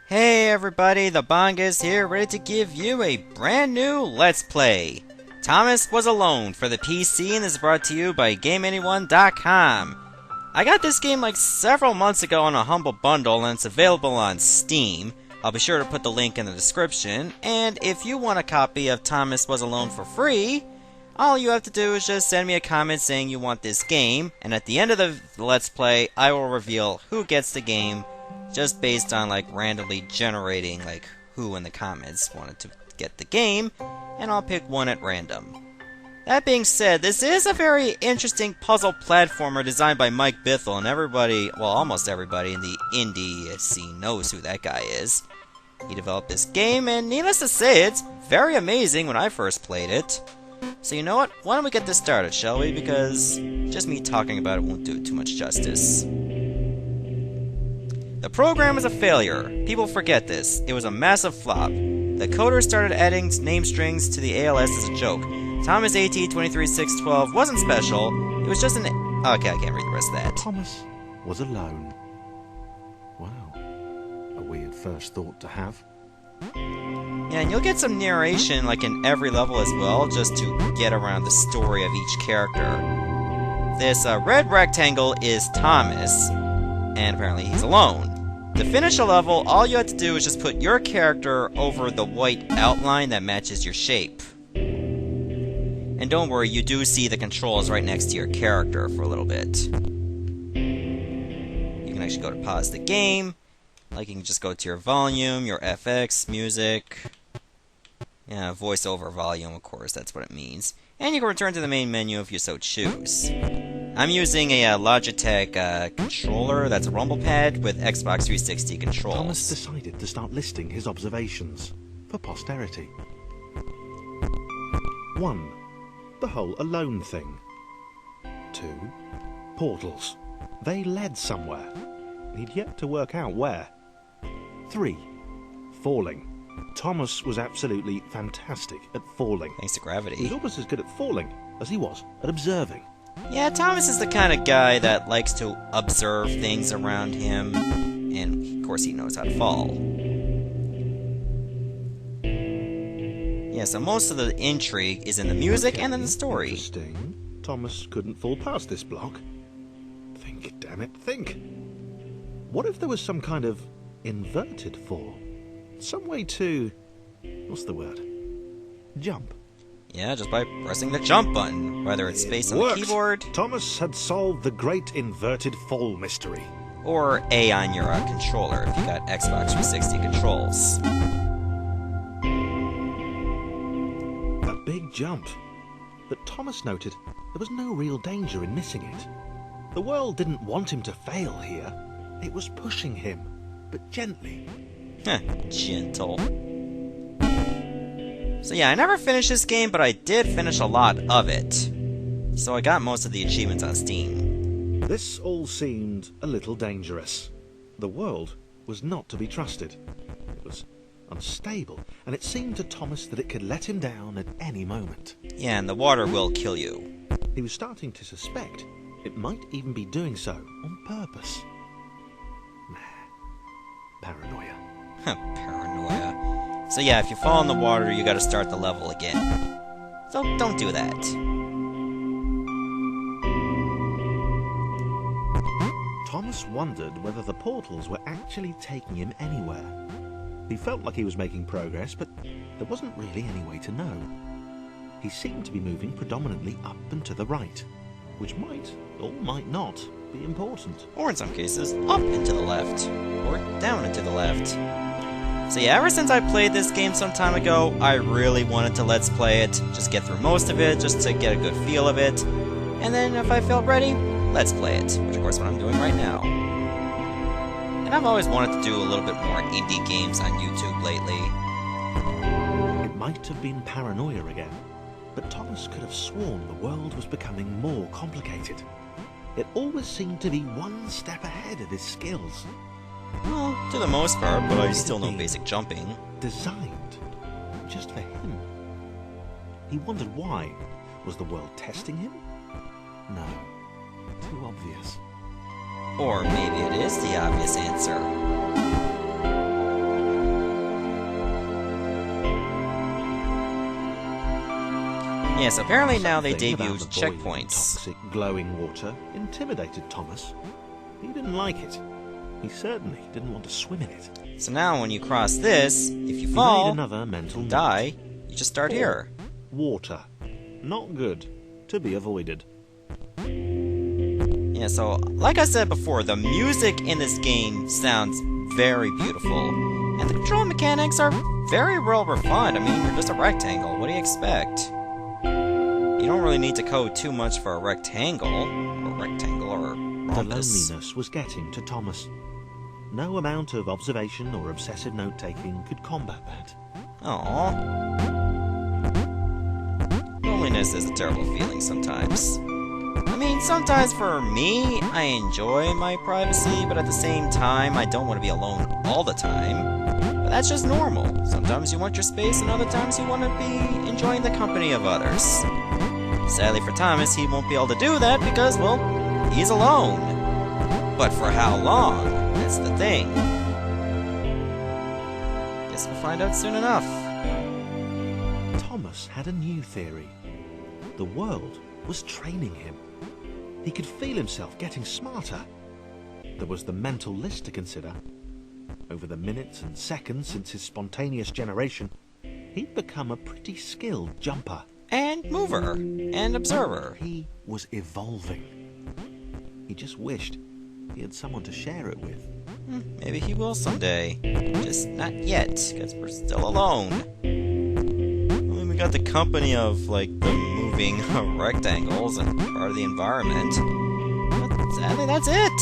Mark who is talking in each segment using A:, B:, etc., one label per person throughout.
A: Hey everybody, the Bongas here, ready to give you a brand new Let's Play. Thomas Was Alone for the PC, and this is brought to you by GameAnyone.com. I got this game like several months ago on a humble bundle, and it's available on Steam. I'll be sure to put the link in the description, and if you want a copy of Thomas Was Alone for free, all you have to do is just send me a comment saying you want this game, and at the end of the Let's Play, I will reveal who gets the game, just based on like randomly generating like who in the comments wanted to get the game, and I'll pick one at random. That being said, this is a very interesting puzzle platformer designed by Mike Bithell, and everybody, well almost everybody in the indie scene knows who that guy is. He developed this game, and needless to say, it's very amazing when I first played it. So you know what, why don't we get this started, shall we? Because just me talking about it won't do it too much justice. The program is a failure. People forget this. It was a massive flop. The coders started adding name strings to the ALS as a joke. Thomas AT 23612 wasn't special. It was just an... Okay, I can't read the rest of that.
B: Thomas was alone. Wow. A weird first thought to have.
A: Yeah, and you'll get some narration like in every level as well, just to get around the story of each character. This red rectangle is Thomas, and apparently he's alone. To finish a level, all you have to do is just put your character over the white outline that matches your shape. And don't worry, you do see the controls right next to your character for a little bit. You can actually go to pause the game. Like, you can just go to your volume, your FX, music. Yeah, voiceover volume, of course, that's what it means. And you can return to the main menu if you so choose. I'm using a Logitech controller that's a rumble pad with Xbox 360 controls.
B: Thomas decided to start listing his observations for posterity. 1. The whole alone thing. 2. Portals. They led somewhere. He'd yet to work out where. 3. Falling. Thomas was absolutely fantastic at falling.
A: Thanks to gravity.
B: He was almost as good at falling as he was at observing.
A: Yeah, Thomas is the kind of guy that likes to observe things around him, and of course he knows how to fall. Yeah, so most of the intrigue is in the music and in the story.
B: Interesting. Thomas couldn't fall past this block. Think, damn it, think. What if there was some kind of inverted fall? Some way to... what's the word? Jump.
A: Yeah, just by pressing the jump button, whether it's space on the keyboard,
B: Thomas had solved the great inverted fall mystery.
A: Or A on your controller if you got Xbox 360 controls.
B: A big jump. But Thomas noted there was no real danger in missing it. The world didn't want him to fail here. It was pushing him, but gently.
A: Heh, gentle. So yeah, I never finished this game, but I did finish a lot of it. So I got most of the achievements on Steam.
B: This all seemed a little dangerous. The world was not to be trusted. It was unstable, and it seemed to Thomas that it could let him down at any moment.
A: Yeah, and the water will kill you.
B: He was starting to suspect it might even be doing so on purpose. Paranoia.
A: Paranoia. So yeah, if you fall in the water, you gotta start the level again. So don't do that.
B: Thomas wondered whether the portals were actually taking him anywhere. He felt like he was making progress, but there wasn't really any way to know. He seemed to be moving predominantly up and to the right, which might, or might not, be important.
A: Or in some cases, up and to the left. Or down and to the left. So yeah, ever since I played this game some time ago, I really wanted to Let's Play it, just get through most of it, just to get a good feel of it, and then if I felt ready, Let's Play it, which of course is what I'm doing right now. And I've always wanted to do a little bit more indie games on YouTube lately.
B: It might have been paranoia again, but Thomas could have sworn the world was becoming more complicated. It always seemed to be one step ahead of his skills.
A: Well, to the most part, but I still know basic jumping.
B: Designed just for him. He wondered why. Was the world testing him? No. Too obvious.
A: Or maybe it is the obvious answer. Yes, apparently now they
B: Something about
A: debuted
B: the boiling,
A: checkpoints.
B: toxic, glowing water intimidated Thomas. He didn't like it. He certainly didn't want to swim in it.
A: So now when you cross this, if you
B: He made
A: fall,
B: another mental note.
A: die, you just start here.
B: Water. Not good. To be avoided.
A: Yeah, so like I said before, the music in this game sounds very beautiful. And the control mechanics are very well refined. I mean, you're just a rectangle. What do you expect? You don't really need to code too much for a rectangle, or
B: The
A: rhombus.
B: loneliness was getting to Thomas. No amount of observation or obsessive note-taking could combat that.
A: Aww. Loneliness is a terrible feeling sometimes. I mean, sometimes for me, I enjoy my privacy, but at the same time, I don't want to be alone all the time. But that's just normal. Sometimes you want your space, and other times you want to be enjoying the company of others. Sadly for Thomas, he won't be able to do that because, well, he's alone. But for how long? That's the thing. Guess we'll find out soon enough.
B: Thomas had a new theory. The world was training him. He could feel himself getting smarter. There was the mental list to consider. Over the minutes and seconds since his spontaneous generation, he'd become a pretty skilled jumper.
A: And mover. And observer.
B: He was evolving. He just wished he had someone to share it with.
A: Maybe he will someday. Just not yet, because we're still alone. I mean, we got the company of, like, the moving rectangles and part of the environment. But sadly, that's it!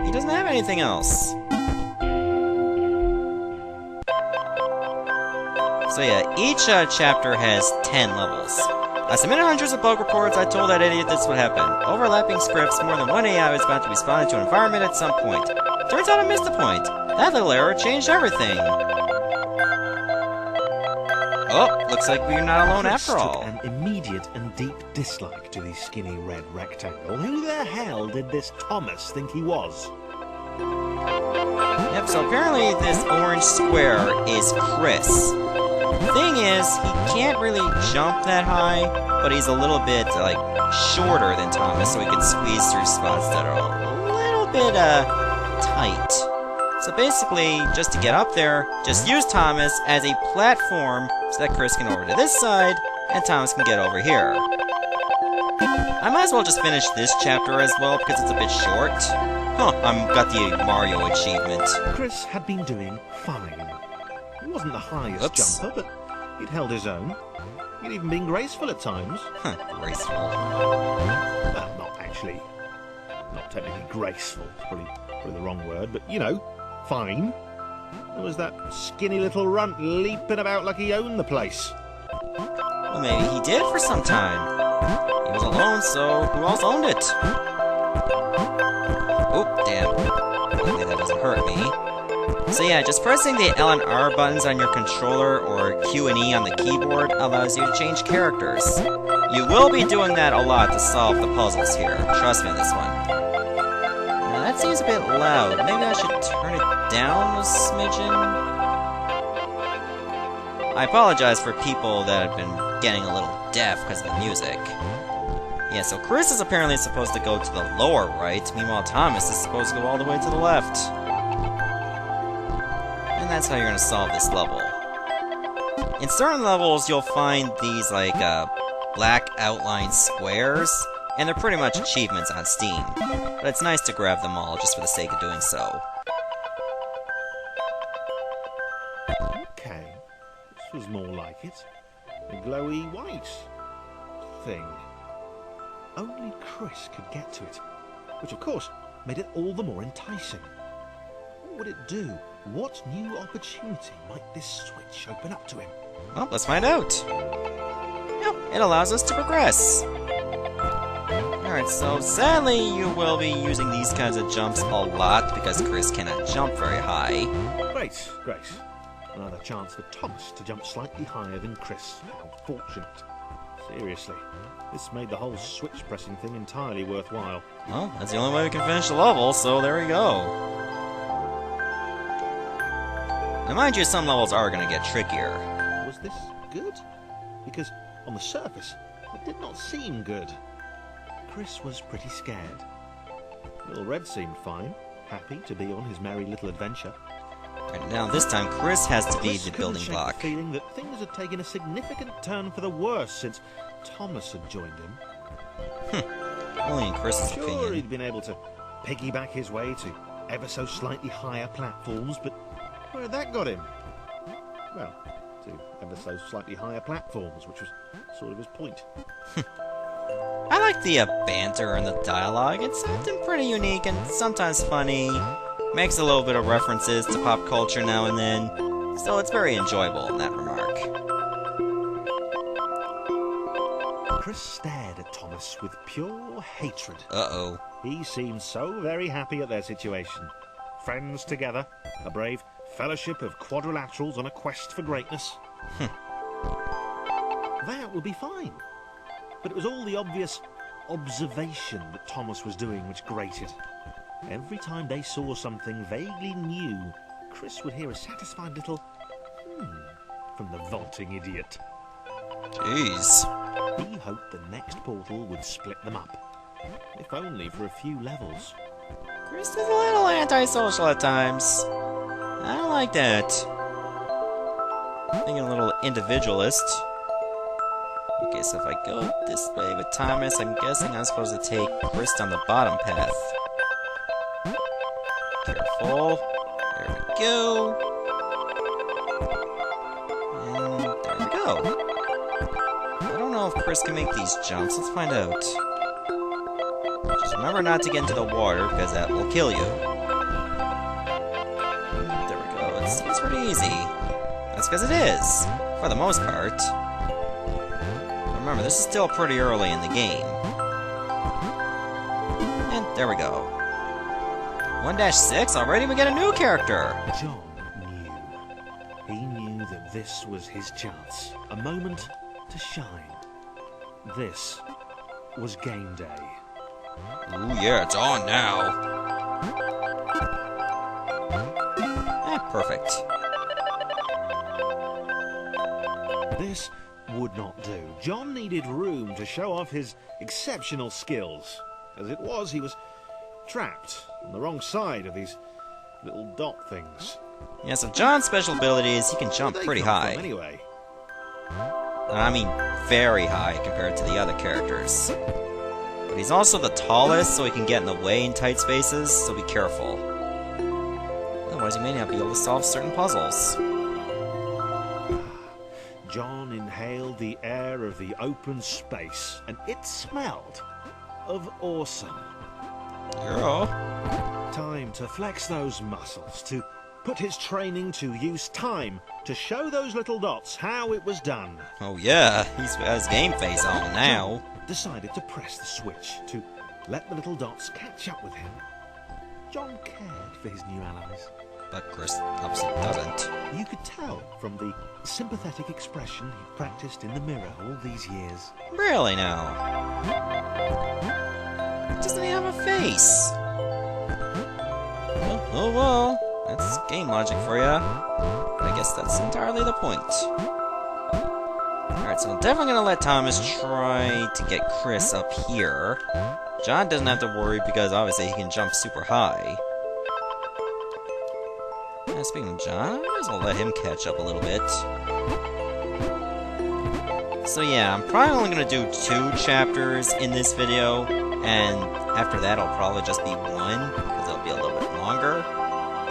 A: He doesn't have anything else. So yeah, each chapter has 10 levels. I submitted hundreds of bug reports. I told that idiot this would happen. Overlapping scripts, more than one AI was about to respond to an environment at some point. Turns out I missed the point. That little error changed everything. Oh, looks like we're not alone
B: Chris
A: after all.
B: took an immediate and deep dislike to the skinny red rectangle. Who the hell did this Thomas think he was?
A: Yep, so apparently this orange square is Chris. Thing is, he can't really jump that high, but he's a little bit, like, shorter than Thomas, so he can squeeze through spots that are a little bit, tight. So basically, just to get up there, just use Thomas as a platform so that Chris can over to this side, and Thomas can get over here. I might as well just finish this chapter as well, because it's a bit short. Huh, I've got the Mario achievement.
B: Chris had been doing fine. He wasn't the highest
A: Oops.
B: jumper, but he'd held his own. He'd even been graceful at times.
A: Huh, graceful.
B: Well, not actually. Not technically graceful. Probably the wrong word, but you know, fine. There was that skinny little runt leaping about like he owned the place.
A: Well, maybe he did for some time. He was alone, so who else owned it? Oh, damn. Hopefully that doesn't hurt me. So yeah, just pressing the L and R buttons on your controller or Q and E on the keyboard allows you to change characters. You will be doing that a lot to solve the puzzles here. Trust me on this one. Now, that seems a bit loud. Maybe I should turn it down a smidgen? I apologize for people that have been getting a little deaf because of the music. Yeah, so Chris is apparently supposed to go to the lower right, meanwhile Thomas is supposed to go all the way to the left. And that's how you're going to solve this level. In certain levels, you'll find these, like, black outline squares, and they're pretty much achievements on Steam. But it's nice to grab them all just for the sake of doing so.
B: Okay, this was more like it. A glowy white thing. Only Chris could get to it, which of course made it all the more enticing. What would it do? What new opportunity might this switch open up to him?
A: Well, let's find out. Yep, it allows us to progress. Alright, so sadly you will be using these kinds of jumps a lot because Chris cannot jump very high.
B: Great, great. Another chance for Thomas to jump slightly higher than Chris. How fortunate. Seriously, this made the whole switch pressing thing entirely worthwhile.
A: Well, that's the only way we can finish the level, so there we go. Now mind you, some levels are going to get trickier.
B: Was this good? Because On the surface, it did not seem good. Chris was pretty scared. Little Red seemed fine, happy to be on his merry little adventure.
A: Right, now this time Chris has to be
B: Chris
A: the
B: couldn't
A: building
B: shake
A: block.
B: the feeling that things had taken a significant turn for the worse since Thomas had joined him.
A: Only in Chris's
B: Sure,
A: opinion.
B: he'd been able to piggyback his way to ever so slightly higher platforms, but where had that got him? Well, to ever so slightly higher platforms, which was sort of his point.
A: I like the banter and the dialogue. It's often pretty unique and sometimes funny. Makes a little bit of references to pop culture now and then. So it's very enjoyable in that remark.
B: Chris stared at Thomas with pure hatred.
A: Uh-oh.
B: He seemed so very happy at their situation. Friends together, a brave fellowship of quadrilaterals on a quest for greatness. That would be fine. But it was all the obvious observation that Thomas was doing which grated. Every time they saw something vaguely new, Chris would hear a satisfied little from the vaulting idiot.
A: Jeez.
B: He hoped the next portal would split them up, if only for a few levels.
A: Chris is a little antisocial at times. I don't like that. Being a little individualist. Okay, so if I go this way with Thomas, I'm guessing I'm supposed to take Chris down the bottom path. Careful. There we go. And there we go. I don't know if Chris can make these jumps. Let's find out. Just remember not to get into the water, because that will kill you. There we go. It seems pretty easy. That's because it is, for the most part. Remember, this is still pretty early in the game. And there we go. 1-6, already we get a new character!
B: John knew. He knew that this was his chance. A moment to shine. This was game day.
A: Ooh, yeah, it's on now. Perfect.
B: This would not do. John needed room to show off his exceptional skills. As it was, he was trapped on the wrong side of these little dot things.
A: Yeah, so John's special ability is he can jump
B: Where did they
A: pretty
B: come
A: high.
B: from, anyway?
A: I mean, very high compared to the other characters. But he's also the tallest, so he can get in the way in tight spaces, so be careful. Otherwise, you may not be able to solve certain puzzles.
B: John inhaled the air of the open space, and it smelled of awesome.
A: Girl.
B: Time to flex those muscles, to put his training to use, time to show those little dots how it was done.
A: Oh yeah, he's got his game face on now.
B: Decided to press the switch to let the little dots catch up with him. John cared for his new allies.
A: But Chris obviously doesn't.
B: You could tell from the sympathetic expression he practiced in the mirror all these years.
A: Really now? Doesn't he have a face? Oh well, that's game logic for ya. But I guess that's entirely the point. Alright, so I'm definitely gonna let Thomas try to get Chris up here. John doesn't have to worry because obviously he can jump super high. Speaking of John, I might as well let him catch up a little bit. So yeah, I'm probably only going to do 2 chapters in this video, and after that it'll probably just be 1, because it'll be a little bit longer.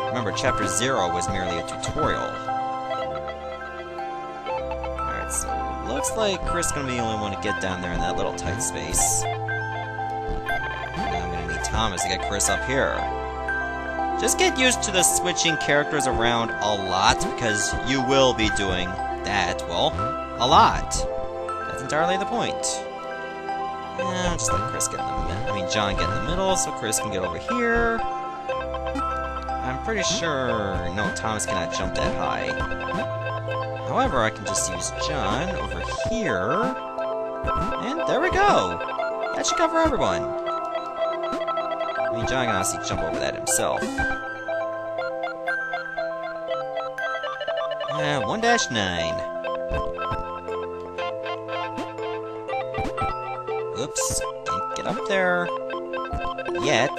A: Remember, chapter 0 was merely a tutorial. Alright, so looks like Chris is going to be the only one to get down there in that little tight space. And I'm going to need Thomas to get Chris up here. Just get used to the switching characters around a lot, because you will be doing that, well, a lot. That's entirely the point. Yeah, I'll just let Chris get in the middle. I mean, John get in the middle, so Chris can get over here. I'm pretty sure, no, Thomas cannot jump that high. However, I can just use John over here. And there we go! That should cover everyone. I mean, John can honestly jump over that himself. 1-9. Oops, can't get up there yet.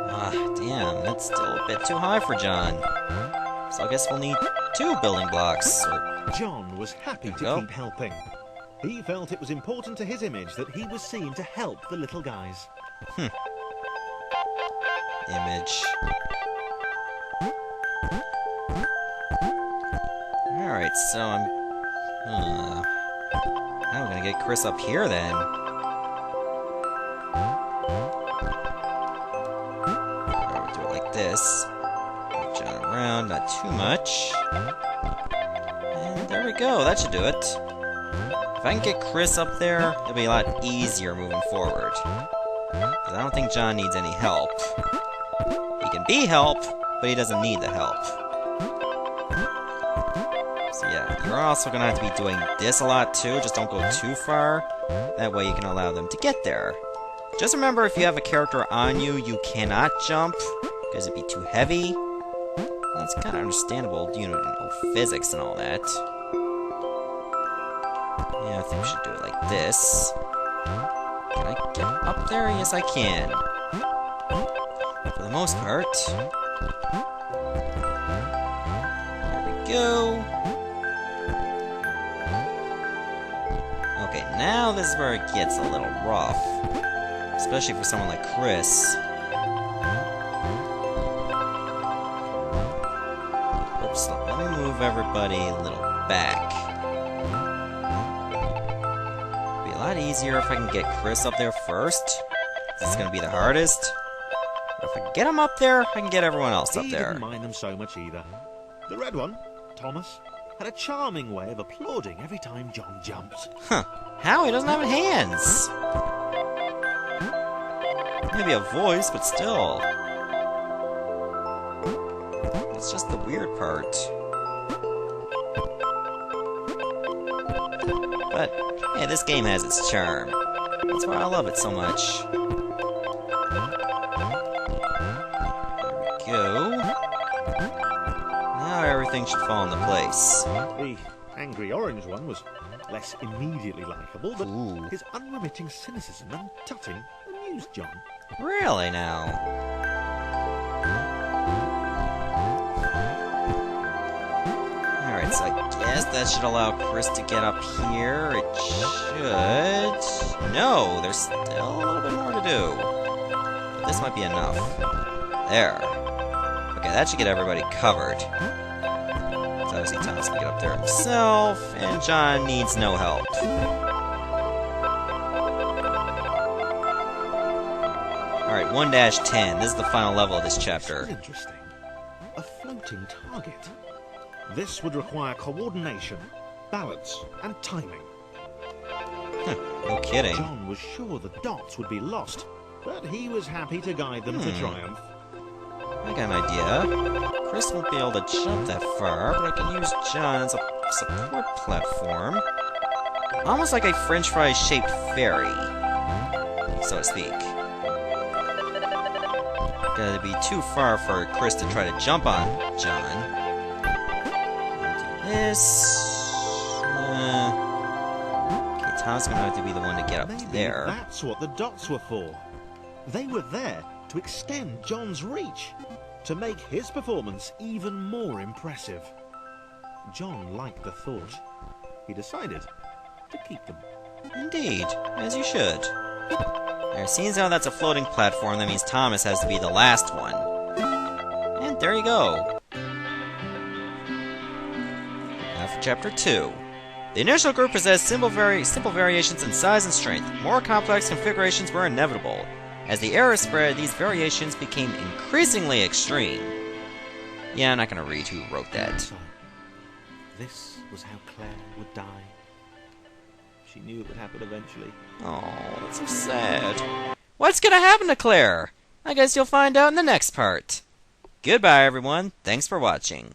A: Ah, damn, that's still a bit too high for John. So I guess we'll need 2 building blocks.
B: John was happy to keep helping. He felt it was important to his image that he was seen to help the little guys.
A: Image. Alright, so I'm... How am I gonna get Chris up here, then? Alright, we'll do it like this. Move John around, not too much. And there we go, that should do it. If I can get Chris up there, it'll be a lot easier moving forward. Because I don't think John needs any help. He can be help, but he doesn't need the help. So yeah, you're also going to have to be doing this a lot too, just don't go too far. That way you can allow them to get there. Just remember, if you have a character on you, you cannot jump, because it'd be too heavy. That's kind of understandable, you know, physics and all that. Yeah, I think we should do it like this. Can I get up there? Yes, I can. For the most part. There we go. Okay, now this is where it gets a little rough. Especially for someone like Chris. Oops, let me move everybody a little back. It'll be a lot easier if I can get Chris up there first. This is going to be the hardest. But if I can get him up there, I can get everyone else up there.
B: He didn't mind them so much either. The red one, Thomas, had a charming way of applauding every time John jumped.
A: Huh. How? He doesn't have hands. Maybe a voice, but still. That's just the weird part. But, hey, this game has its charm. That's why I love it so much. There we go. Now everything should fall into place.
B: The angry orange one was less immediately likable, but his unremitting cynicism and tutting amused John.
A: Really now? Alright, so I guess that should allow Chris to get up here. It should... No, there's still a little bit more to do. But this might be enough. There. Okay, that should get everybody covered. So obviously Thomas can get up there himself, and John needs no help. Alright, 1-10. This is the final level of this chapter.
B: This is interesting. A floating target. This would require coordination, balance, and timing.
A: No kidding.
B: John was sure the dots would be lost, but he was happy to guide them to triumph.
A: I got an idea. Chris won't be able to jump that far, but I can use John as a support platform. Almost like a french fry-shaped ferry, so to speak. Gotta be too far for Chris to try to jump on John. Do this. Okay, Tom's gonna have to be the one to get up there.
B: That's what the dots were for. They were there to extend John's reach, to make his performance even more impressive. John liked the thought. He decided to keep them.
A: Indeed, as you should. There, seeing as how that's a floating platform, that means Thomas has to be the last one. And there you go. Now for Chapter 2. The initial group possessed simple variations in size and strength. More complex configurations were inevitable. As the era spread, these variations became increasingly extreme. Yeah, I'm not going to read who wrote that.
B: So, this was how Claire would die. She knew it would happen eventually.
A: Oh, that's so sad. What's going to happen to Claire? I guess you'll find out in the next part. Goodbye, everyone. Thanks for watching.